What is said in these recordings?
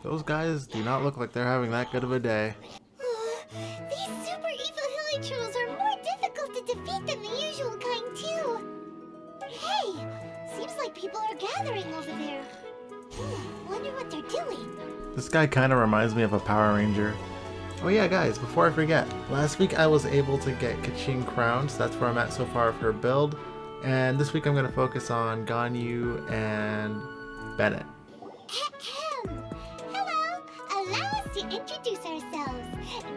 Those guys do not look like they're having that good of a day. These super evil hilly trolls are more difficult to defeat than the usual kind, too. Hey, seems like people are gathering over there. Wonder what they're doing. This guy kind of reminds me of a Power Ranger. Oh yeah, guys, before I forget, last week I was able to get Kaching crowned, so that's where I'm at so far for her build. And this week I'm going to focus on Ganyu and Bennett. Hello, allow us to introduce ourselves.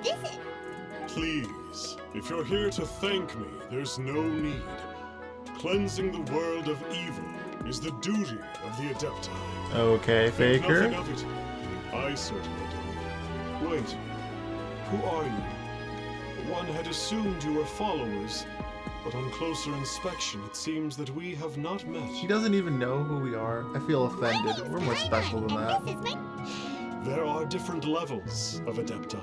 This is... Please, if you're here to thank me, there's no need. Cleansing the world of evil is the duty of the Adepti. Okay, Think Faker. nothing of it. I certainly don't. Wait, who are you? One had assumed you were followers, but on closer inspection it seems that we have not met. He doesn't even know who we are. I feel offended. We're more special than that. This is my... There are different levels of Adepti.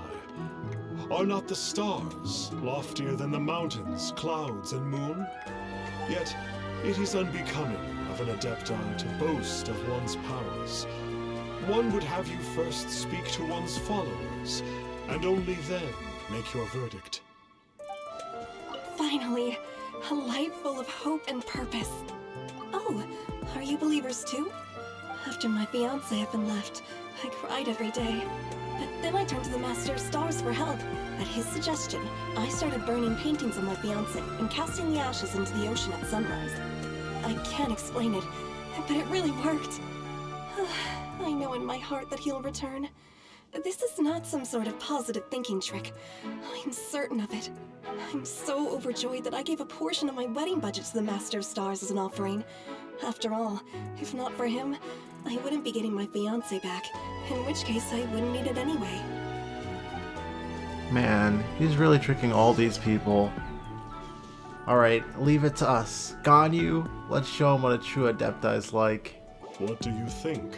Are not the stars loftier than the mountains, clouds, and moon? Yet, it is unbecoming of an Adepti to boast of one's powers. One would have you first speak to one's followers, and only then make your verdict. Finally, a life full of hope and purpose. Oh, are you believers too? After my fiancé had been left, I cried every day. But then I turned to the Master of Stars for help. At his suggestion, I started burning paintings of my fiancé and casting the ashes into the ocean at sunrise. I can't explain it, but it really worked. I know in my heart that he'll return. This is not some sort of positive thinking trick. I'm certain of it. I'm so overjoyed that I gave a portion of my wedding budget to the Master of Stars as an offering. After all, if not for him, I wouldn't be getting my fiancé back, in which case I wouldn't need it anyway. Man, he's really tricking all these people. Alright, leave it to us. Ganyu, let's show him what a true Adepti is like. What do you think?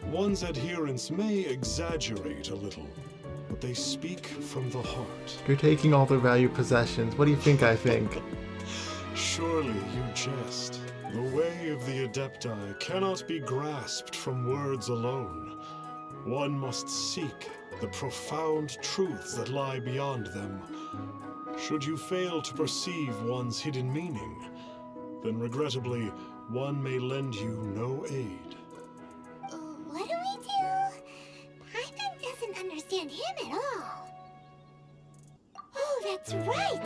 One's adherents may exaggerate a little, but they speak from the heart. You're taking all their valued possessions. What do you think I think? Surely you jest. The way of the Adepti cannot be grasped from words alone. One must seek the profound truths that lie beyond them. Should you fail to perceive one's hidden meaning, then regrettably, one may lend you no aid. What do we do? Paimon doesn't understand him at all. Oh, that's right!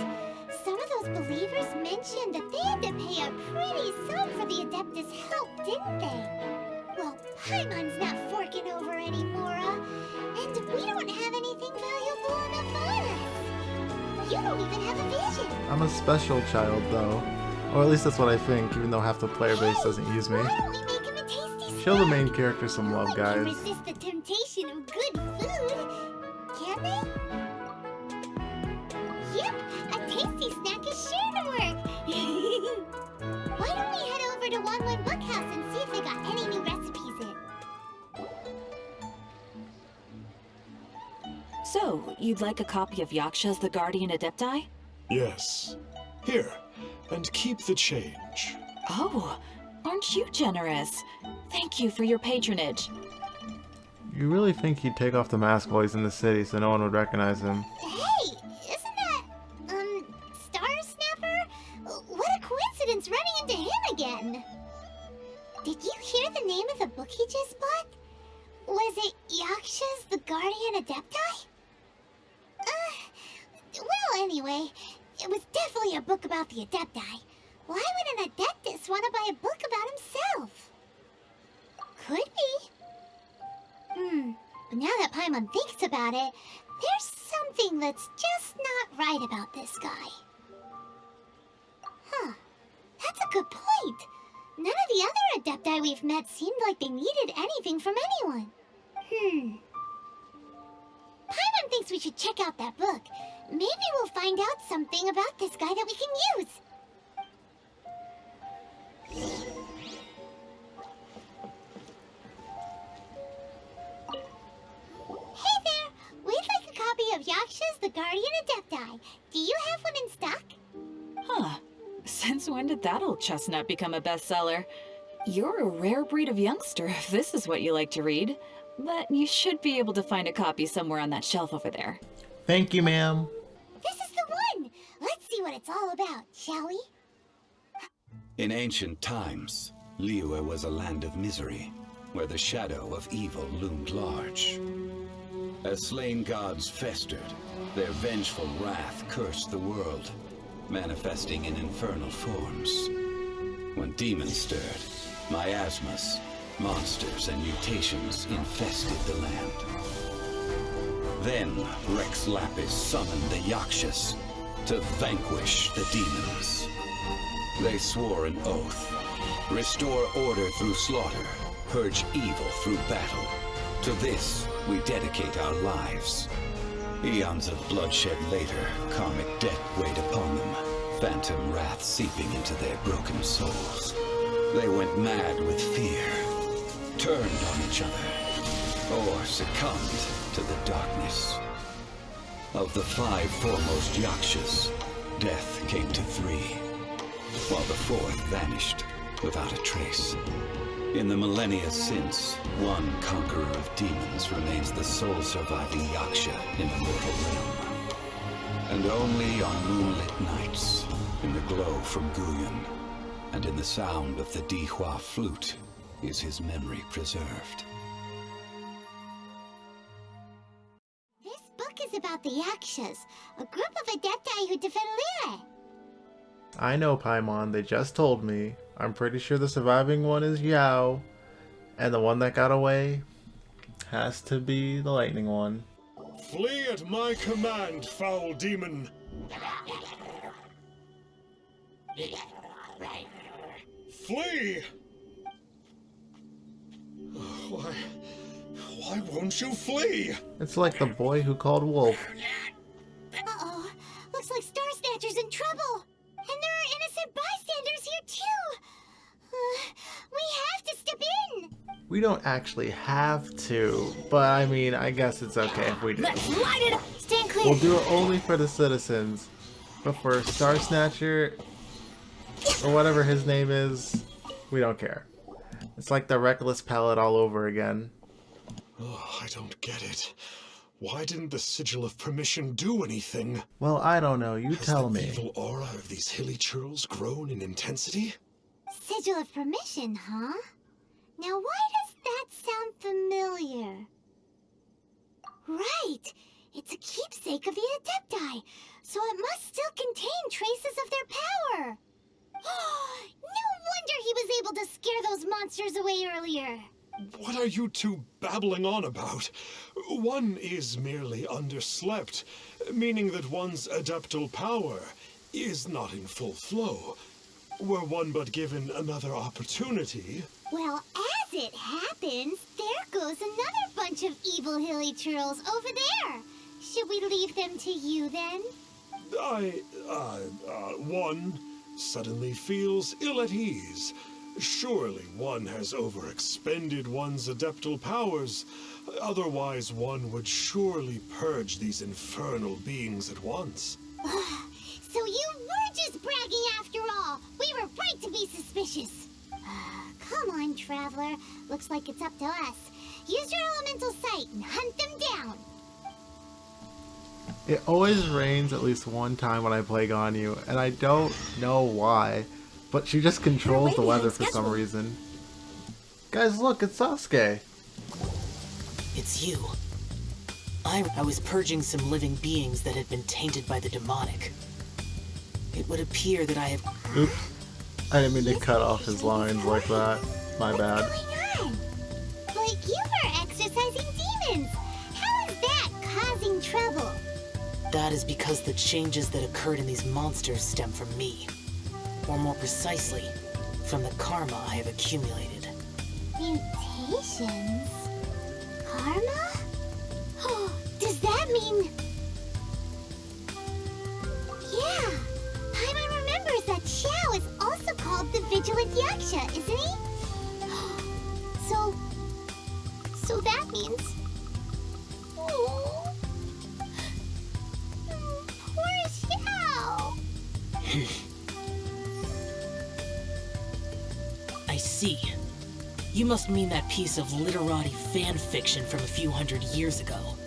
Some of those believers mentioned that they had to pay a pretty sum for the Adeptus' help, didn't they? Well, Paimon's not forking over anymore, and we don't have anything valuable enough on us. You don't even have a vision. I'm a special child, though. Or at least that's what I think, even though half the player base doesn't use me. Why don't we make him a tasty Show the snack? main character some love, No one can guys. resist the temptation of good food, can they? Yep, a tasty snack is sure to work. Why don't we head over to Wanwan Bookhouse and see if they got any new recipes in? So, you'd like a copy of Yaksha's The Guardian Adepti? Yes. Here, and keep the change. Oh, aren't you generous? Thank you for your patronage. You really think he'd take off the mask while he's in the city so no one would recognize him? Hey, isn't that, Star Snapper? What a coincidence running into him again. Did you hear the name of the book he just bought? Was it Yaksha's The Guardian Adepti? Well, anyway, it was definitely a book about the Adepti. Why would an Adeptus want to buy a book about himself? Could be. But now that Paimon thinks about it, there's something that's just not right about this guy. Huh. That's a good point. None of the other Adepti we've met seemed like they needed anything from anyone. Paimon thinks we should check out that book. Maybe we'll find out something about this guy that we can use. Hey there! We'd like a copy of Yaksha's The Guardian Adepti. Do you have one in stock? Huh. Since when did that old chestnut become a bestseller? You're a rare breed of youngster, if this is what you like to read. but you should be able to find a copy somewhere on that shelf over there. Thank you, ma'am. This is the one! Let's see what it's all about, shall we? In ancient times, Liyue was a land of misery, where the shadow of evil loomed large. As slain gods festered, their vengeful wrath cursed the world, manifesting in infernal forms. When demons stirred, miasmas, monsters, and mutations infested the land. Then Rex Lapis summoned the Yakshas to vanquish the demons. They swore an oath: restore order through slaughter, purge evil through battle. To this, we dedicate our lives. Eons of bloodshed later, karmic debt weighed upon them, phantom wrath seeping into their broken souls. They went mad with fear, turned on each other, or succumbed to the darkness. Of the 5 foremost Yakshas, death came to 3, while the 4th vanished without a trace. In the millennia since, one conqueror of demons remains the sole surviving Yaksha in the mortal realm. And only on moonlit nights, in the glow from Guyon, and in the sound of the Dihua flute, is his memory preserved. This book is about the Yakshas, a group of adepti who defend Lyre. I know, Paimon. They just told me. I'm pretty sure the surviving one is Xiao. And the one that got away has to be the lightning one. Flee at my command, foul demon! Flee! Why won't you flee? It's like the boy who called wolf. Uh-oh. Looks like Star Snatcher's in trouble. And there are innocent bystanders here, too. We have to step in. We don't actually have to, but I mean, I guess it's okay if we do. Let's light it up. Stand clear. We'll do it only for the citizens. But for Star Snatcher, or whatever his name is, we don't care. It's like the Reckless Palette all over again. Oh, I don't get it. Why didn't the Sigil of Permission do anything? Well, I don't know. You Has tell the me. evil aura of these hilly churls grown in intensity? Sigil of Permission, huh? Now why does that sound familiar? Right! It's a keepsake of the Adepti, so it must still contain traces of their power. No wonder he was able to scare those monsters away earlier. What are you two babbling on about? One is merely underslept, meaning that one's adeptal power is not in full flow. Were one but given another opportunity... Well, as it happens, there goes another bunch of evil hilly churls over there. Should we leave them to you then? One suddenly feels ill at ease. Surely one has overexpended one's adeptal powers. Otherwise, one would surely purge these infernal beings at once. So you were just bragging after all. We were right to be suspicious. Come on, Traveler. Looks like it's up to us. Use your elemental sight and hunt them down. It always rains at least one time when I play Ganyu, and I don't know why, but she just controls the weather for some reason. Guys, look, it's Sasuke. It's you. I was purging some living beings that had been tainted by the demonic. It would appear that I have... Oops. I didn't mean to cut off his lines like that. My bad. What's going on? Like you were exorcising demons. How is that causing trouble? That is because the changes that occurred in these monsters stem from me. Or more precisely, from the karma I have accumulated. Mutations? Karma? Does that mean... Yeah, Paimon remembers that Xiao is also called the Vigilant Yaksha, isn't he? So that means... Oh, poor Xiao. I see. You must mean that piece of literati fan fiction from a few hundred years ago.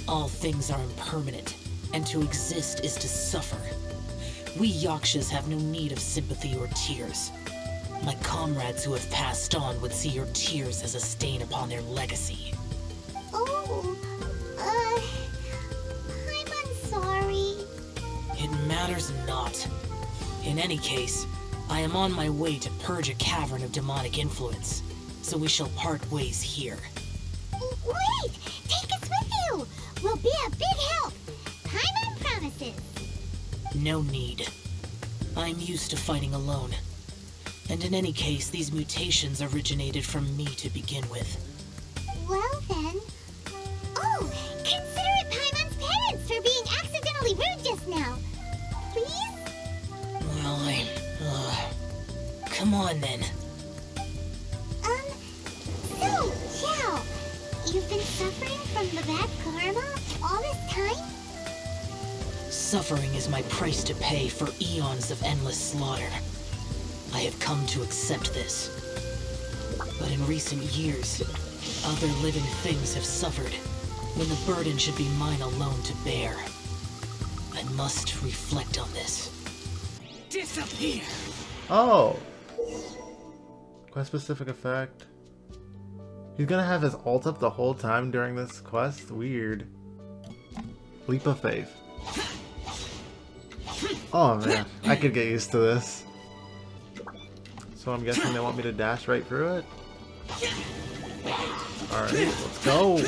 All things are impermanent, and to exist is to suffer. We Yakshas have no need of sympathy or tears. My comrades who have passed on would see your tears as a stain upon their legacy. Oh, I'm sorry. It matters not. In any case, I am on my way to purge a cavern of demonic influence, so we shall part ways here. Wait! Take us with you! We'll be a big help! Paimon promises! No need. I'm used to fighting alone. And in any case, these mutations originated from me to begin with. Well then... Oh! Consider it Paimon's penance for being accidentally rude just now! Please? Well, come on then. So, Xiao, you've been suffering from the bad karma all this time? Suffering is my price to pay for eons of endless slaughter. I have come to accept this. But in recent years, other living things have suffered, when the burden should be mine alone to bear. I must reflect on this. Disappear! Oh! Quest specific effect. He's gonna have his ult up the whole time during this quest? Weird. Leap of faith. Oh man, I could get used to this. So I'm guessing they want me to dash right through it? Alright, let's go!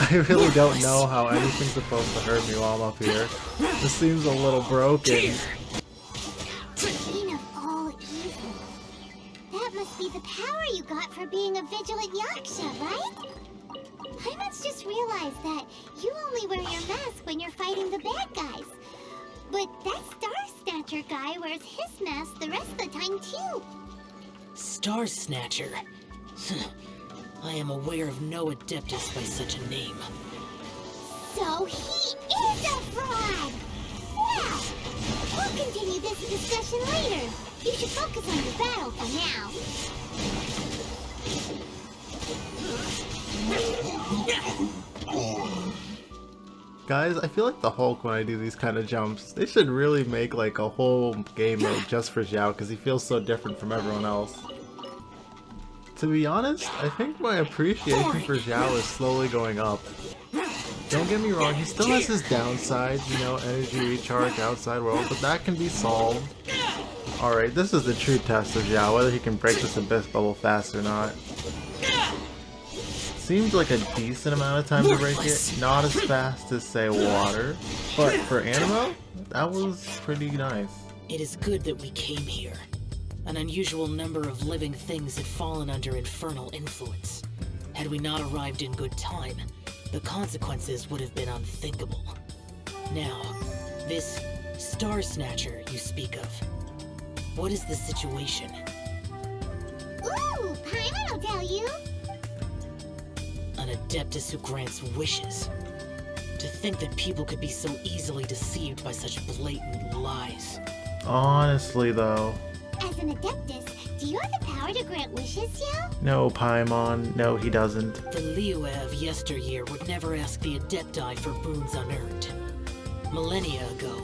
I really don't know how anything's supposed to hurt me while I'm up here. This seems a little broken. Queen of all evil. That must be the power you got for being a vigilant Yaksha, right? I must just realize that you only wear your mask when you're fighting the bad guys. But that Star Snatcher guy wears his mask the rest of the time too. Star Snatcher? I am aware of no Adeptus by such a name. So he is a fraud! Well, we'll continue this discussion later. You should focus on your battle for now. Guys, I feel like the Hulk when I do these kind of jumps. They should really make like a whole game mode just for Xiao because he feels so different from everyone else. To be honest, I think my appreciation for Xiao is slowly going up. Don't get me wrong, he still has his downsides, you know, energy recharge, outside world, but that can be solved. Alright, this is the true test of Xiao, whether he can break this abyss bubble fast or not. Seems like a decent amount of time to break it, not as fast as, say, water, but for Animo, that was pretty nice. It is good that we came here. An unusual number of living things had fallen under infernal influence. Had we not arrived in good time, the consequences would have been unthinkable. Now, this Star Snatcher you speak of, what is the situation? Ooh, Paimon will tell you. An Adeptus who grants wishes. To think that people could be so easily deceived by such blatant lies. Honestly though. As an Adeptus, do you have the power to grant wishes, Xiao? No, Paimon, no he doesn't. The Liyue of yesteryear would never ask the Adepti for boons unearned. Millennia ago,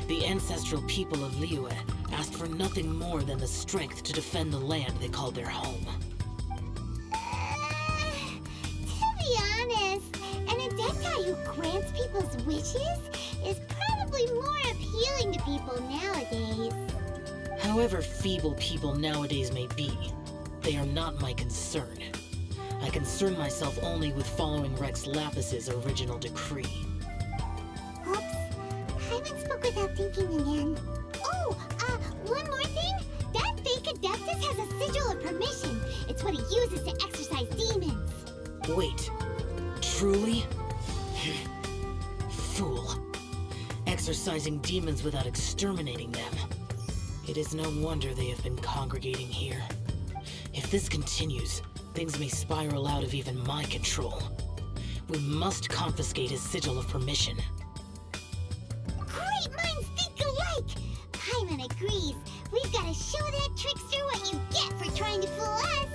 the ancestral people of Liyue asked for nothing more than the strength to defend the land they called their home. To be honest, an Adepti who grants people's wishes is probably more appealing to people nowadays. However feeble people nowadays may be, they are not my concern. I concern myself only with following Rex Lapis's original decree. Oops, Paimon spoke without thinking again. Oh, one more thing? That fake Adeptus has a sigil of permission. It's what he uses to exorcise demons. Wait, truly? Fool. Exorcising demons without exterminating them. It is no wonder they have been congregating here. If this continues, things may spiral out of even my control. We must confiscate his sigil of permission. Great minds think alike! Paimon agrees. We've got to show that trickster what you get for trying to fool us.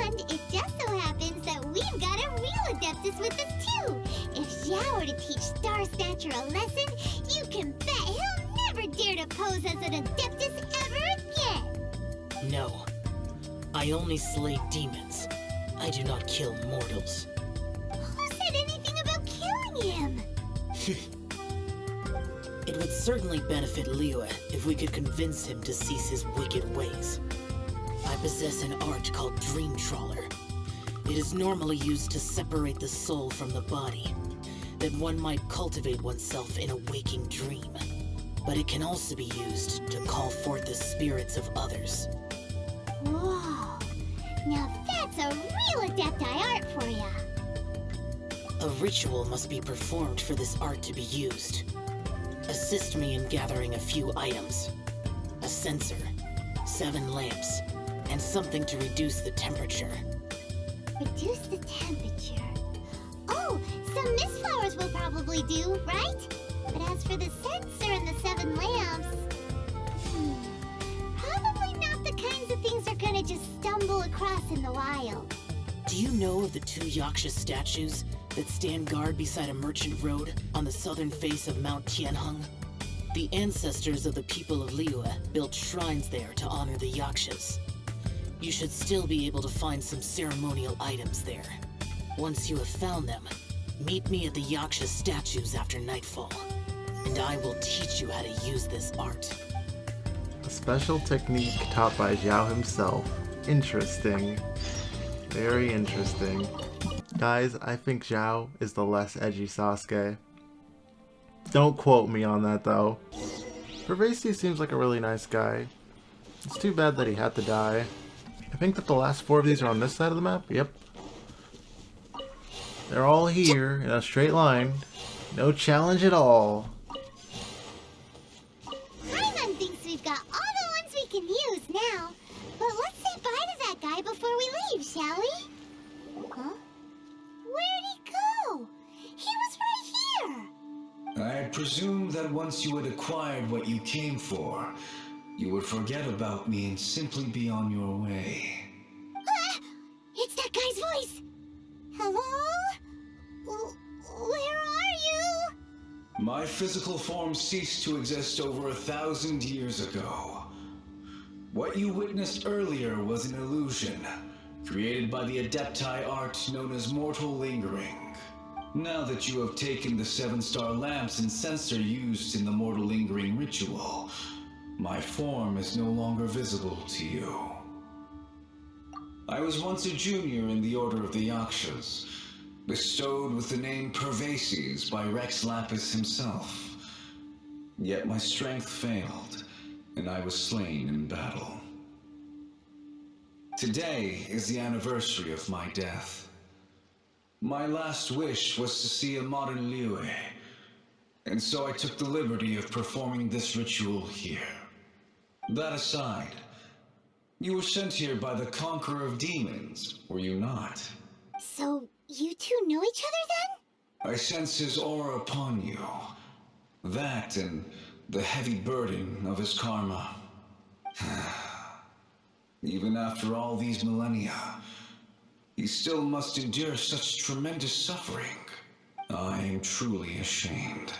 And it just so happens that we've got a real Adeptus with us too. If Xiao were to teach Star Snatcher a lesson, you can bet he'll never dare to pose as an Adeptus ever again. No. I only slay demons. I do not kill mortals. Who said anything about killing him? It would certainly benefit Liyue if we could convince him to cease his wicked ways. I possess an art called Dream Trawler. It is normally used to separate the soul from the body, that one might cultivate oneself in a waking dream. But it can also be used to call forth the spirits of others. Whoa. Now that's a real Adepti art for ya. A ritual must be performed for this art to be used. Assist me in gathering a few items. A censer, 7 lamps, and something to reduce the temperature. Reduce the temperature. Oh, some mist flowers will probably do, right? But as for the censer and the 7 lamps... probably not the kinds of things we're gonna just stumble across in the wild. Do you know of the 2 Yaksha statues that stand guard beside a merchant road on the southern face of Mount Tianheng? The ancestors of the people of Liyue built shrines there to honor the Yakshas. You should still be able to find some ceremonial items there. Once you have found them, meet me at the Yaksha statues after nightfall, and I will teach you how to use this art. A special technique taught by Xiao himself. Interesting. Very interesting. Guys, I think Xiao is the less edgy Sasuke. Don't quote me on that though. Pervasi seems like a really nice guy. It's too bad that he had to die. I think that the last 4 of these are on this side of the map. Yep. They're all here in a straight line. No challenge at all. Paimon thinks we've got all the ones we can use now. But let's say bye to that guy before we leave, shall we? Huh? Where'd he go? He was right here! I presume that once you had acquired what you came for, you would forget about me and simply be on your way. Ah! It's that guy's voice! Hello? Where are you? My physical form ceased to exist over 1,000 years ago. What you witnessed earlier was an illusion, created by the Adepti art known as mortal lingering. Now that you have taken the 7-star lamps and censer used in the mortal lingering ritual, my form is no longer visible to you. I was once a junior in the Order of the Yakshas, bestowed with the name Pervases by Rex Lapis himself. Yet my strength failed, and I was slain in battle. Today is the anniversary of my death. My last wish was to see a modern Liyue, and so I took the liberty of performing this ritual here. That aside, you were sent here by the Conqueror of Demons, were you not? So, you two know each other I sense his aura upon you. That and the heavy burden of his karma. Even after all these millennia, he still must endure such tremendous suffering. I am truly ashamed.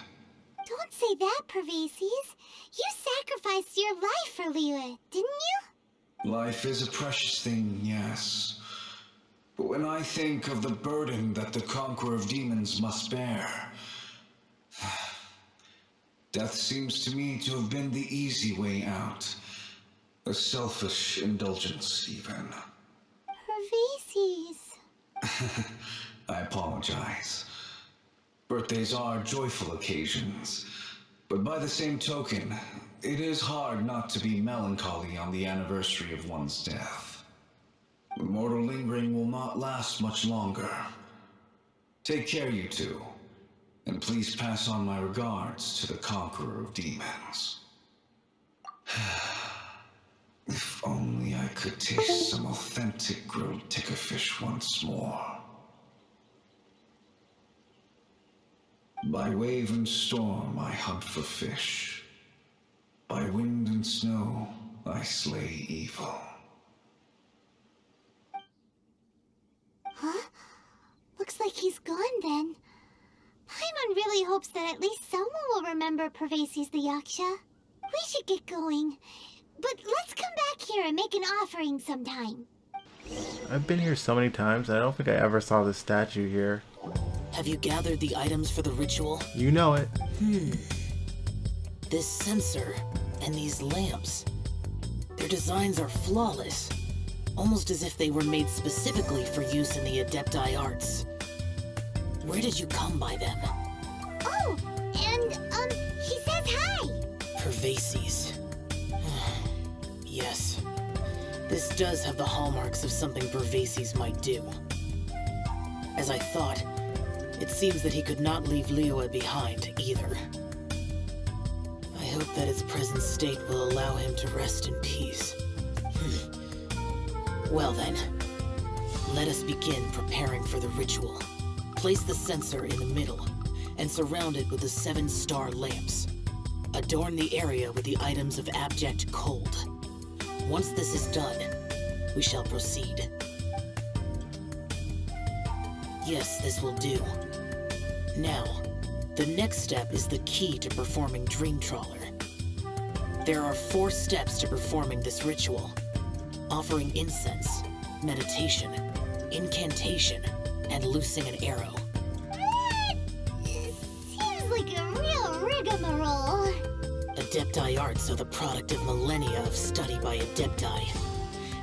then? Don't say that, Pervases. You sacrificed your life for Liyue, didn't you? Life is a precious thing, yes. But when I think of the burden that the Conqueror of Demons must bear, death seems to me to have been the easy way out. A selfish indulgence, even. Pervases. I apologize. Birthdays are joyful occasions, but by the same token, it is hard not to be melancholy on the anniversary of one's death. The mortal lingering will not last much longer. Take care, you two, and please pass on my regards to the Conqueror of Demons. If only I could taste some authentic grilled tickerfish once more. By wave and storm I hunt for fish. By wind and snow I slay evil. Huh? Looks like he's gone then. Paimon really hopes that at least someone will remember Pervases the Yaksha. We should get going. But let's come back here and make an offering sometime. I've been here so many times, I don't think I ever saw this statue here. Have you gathered the items for the ritual? You know it. This censer and these lamps. Their designs are flawless. Almost as if they were made specifically for use in the Adepti arts. Where did you come by them? Oh, and, he says hi! Pervases. Yes. This does have the hallmarks of something Pervases might do. As I thought, it seems that he could not leave Liyue behind, either. I hope that its present state will allow him to rest in peace. Well then, let us begin preparing for the ritual. Place the censer in the middle, and surround it with the 7-star lamps. Adorn the area with the items of abject cold. Once this is done, we shall proceed. Yes, this will do. Now, the next step is the key to performing Dream Trawler. There are 4 steps to performing this ritual. Offering incense, meditation, incantation, and loosing an arrow. Seems like a real rigmarole. Adepti arts are the product of millennia of study by Adepti.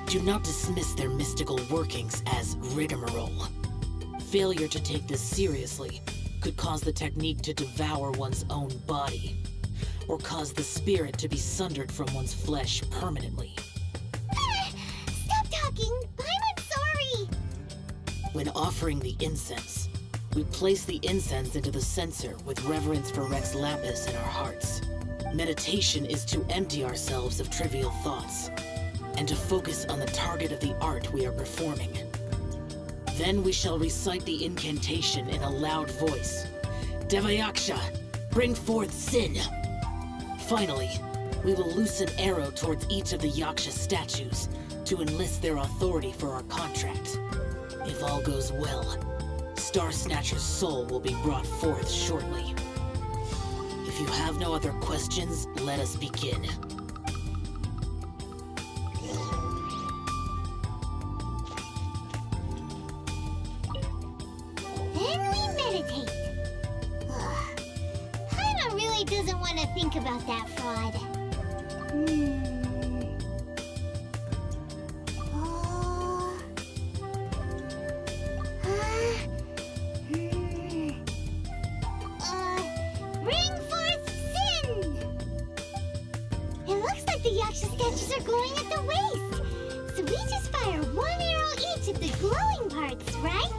Do not dismiss their mystical workings as rigmarole. Failure to take this seriously could cause the technique to devour one's own body, or cause the spirit to be sundered from one's flesh permanently. Stop talking! I'm sorry! When offering the incense, we place the incense into the censer with reverence for Rex Lapis in our hearts. Meditation is to empty ourselves of trivial thoughts, and to focus on the target of the art we are performing. Then we shall recite the incantation in a loud voice. Devayaksha, bring forth sin! Finally, we will loose an arrow towards each of the Yaksha statues to enlist their authority for our contract. If all goes well, Star Snatcher's soul will be brought forth shortly. If you have no other questions, let us begin. Then we meditate. Paimon really doesn't want to think about that fraud. Bring forth sin! It looks like the Yaksha statues are glowing at the waist. So we just fire 1 arrow each at the glowing parts, right?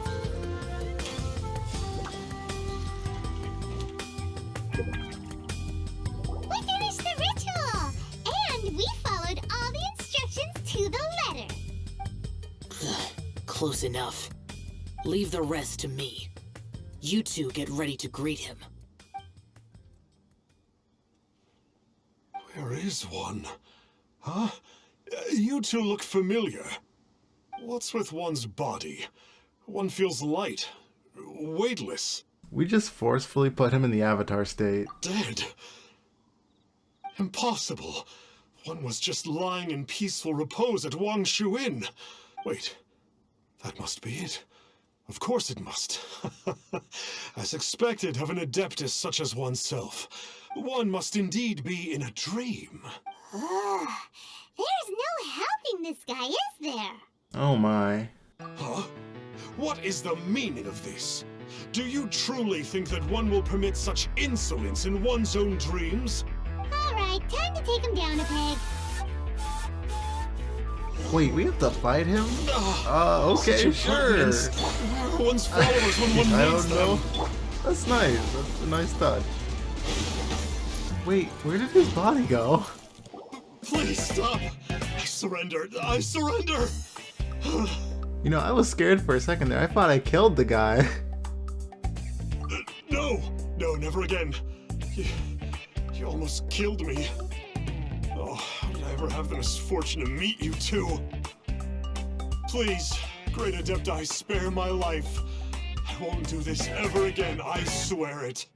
We finished the ritual! And we followed all the instructions to the letter. Close enough. Leave the rest to me. You two get ready to greet him. Where is one? Huh? You two look familiar. What's with one's body? One feels light, weightless. We just forcefully put him in the Avatar state. Dead. Impossible. One was just lying in peaceful repose at Wangshu Inn. Wait, that must be it. Of course it must. As expected of an adeptus such as oneself, one must indeed be in a dream. There's no helping this guy, is there? Oh my. Huh? What is the meaning of this? Do you truly think that one will permit such insolence in one's own dreams? Alright, time to take him down a peg. Wait, we have to fight him? Okay, Such sure. impertinence. Where are one's followers when one I needs don't know. them? That's nice. That's a nice touch. Wait, where did his body go? Please stop. I surrender. I surrender. You know, I was scared for a second there. I thought I killed the guy. No, no, never again. You almost killed me. Oh, how did I ever have the misfortune to meet you two? Please, Great Adepti, spare my life. I won't do this ever again, I swear it.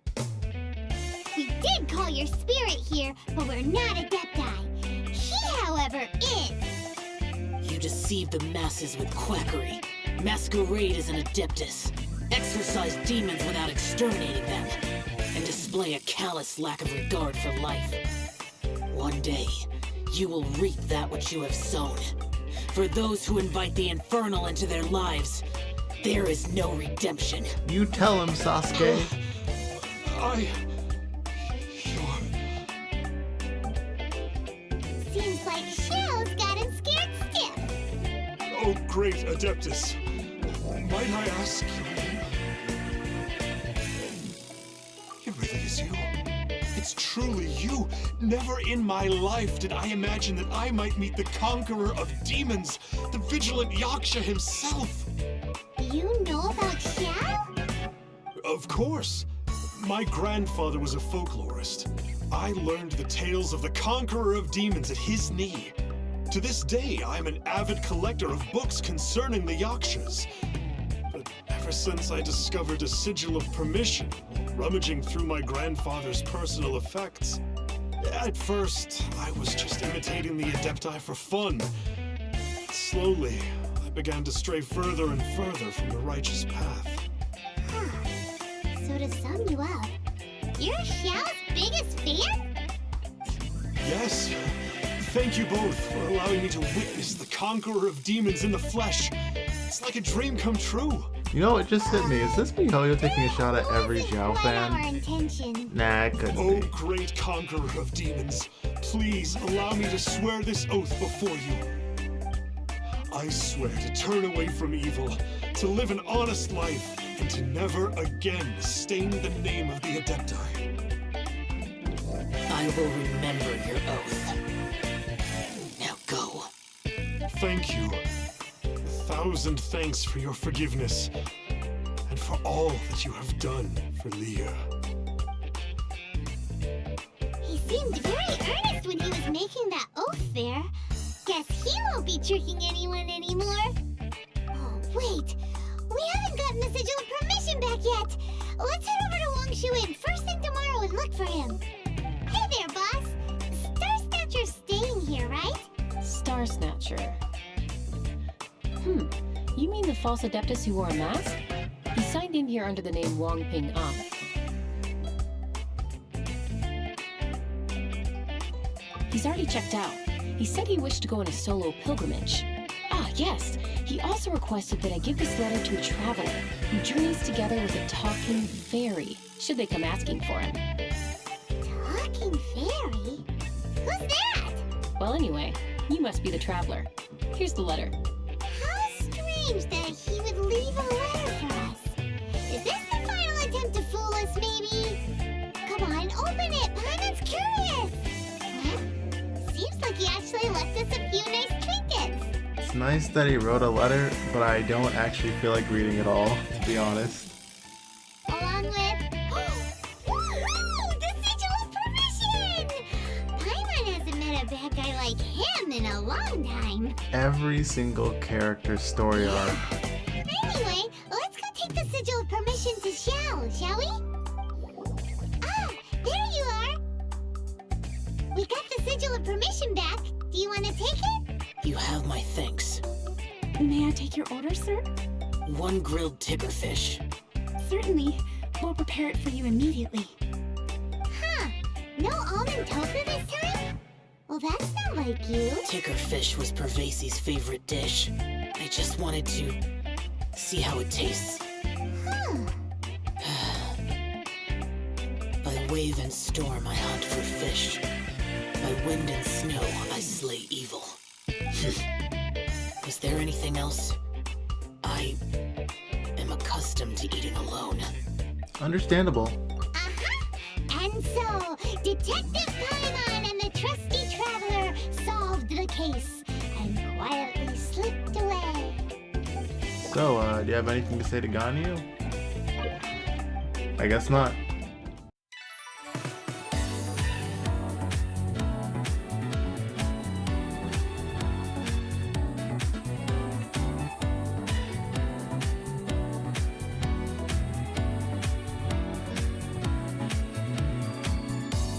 We did call your spirit here, but we're not Adepti. He, however, is. You deceive the masses with quackery, masquerade as an adeptus, exorcise demons without exterminating them, and display a callous lack of regard for life. One day, you will reap that which you have sown. For those who invite the infernal into their lives, there is no redemption. You tell him, Sasuke. Seems like Xiao's gotten scared stiff. Oh, great Adeptus. Might I ask your name? It really is you. It's truly you. Never in my life did I imagine that I might meet the conqueror of demons, the vigilant Yaksha himself. You know about Xiao? Of course. My grandfather was a folklorist. I learned the tales of the conqueror of demons at his knee. To this day, I'm an avid collector of books concerning the Yakshas. But ever since I discovered a sigil of permission, rummaging through my grandfather's personal effects, at first, I was just imitating the Adepti for fun. Slowly, I began to stray further and further from the righteous path. So to sum you up, you're Xiao's biggest fan? Yes. Thank you both for allowing me to witness the conqueror of demons in the flesh. It's like a dream come true. You know what just hit me? Is this MiHoYo taking a shot at every Xiao Quite our fan? intention. Nah, it couldn't Oh, be. great conqueror of demons, please allow me to swear this oath before you. I swear to turn away from evil, to live an honest life, and to never again stain the name of the Adepti. I will remember your oath. Now go. Thank you. 1,000 thanks for your forgiveness, and for all that you have done for Leah. He seemed very earnest when he was making that oath there. Guess he won't be tricking anyone anymore. Oh, wait. We haven't gotten the sigil of permission back yet. Let's head over to Wangshuin first thing tomorrow and look for him. Hey there, boss. Star Snatcher's staying here, right? Star Snatcher. You mean the false adeptus who wore a mask? He signed in here under the name Wong Ping Ah. He's already checked out. He said he wished to go on a solo pilgrimage. Ah, yes! He also requested that I give this letter to a traveler who journeys together with a talking fairy, should they come asking for him. Talking fairy? Who's that? Well, anyway, you must be the traveler. Here's the letter. How strange that he would leave a letter for us. Is this the final attempt to fool us, maybe? Come on, open it! Paimon's curious! Huh? Seems like he actually left us a few nice trinkets. It's nice that he wrote a letter, but I don't actually feel like reading it all, to be honest. Along with... Woohoo! The sigil of permission! Paimon hasn't met a bad guy like him in a long time. Every single character's story arc. Anyway, let's go take the sigil of permission to Xiao, shall we? Ah, there you are! We got the sigil of permission back. Do you want to take it? You have my thanks. May I take your order, sir? 1 grilled tickerfish. Certainly. We'll prepare it for you immediately. Huh. No almond tofu this time? Well, that's not like you. Tickerfish was Pervasi's favorite dish. I just wanted to see how it tastes. Huh. By wave and storm I hunt for fish. By wind and snow I slay evil. Is there anything else? I am accustomed to eating alone. Understandable. Uh-huh. And so, Detective Paimon and the trusty traveler solved the case and quietly slipped away. So, do you have anything to say to Ganyu? I guess not.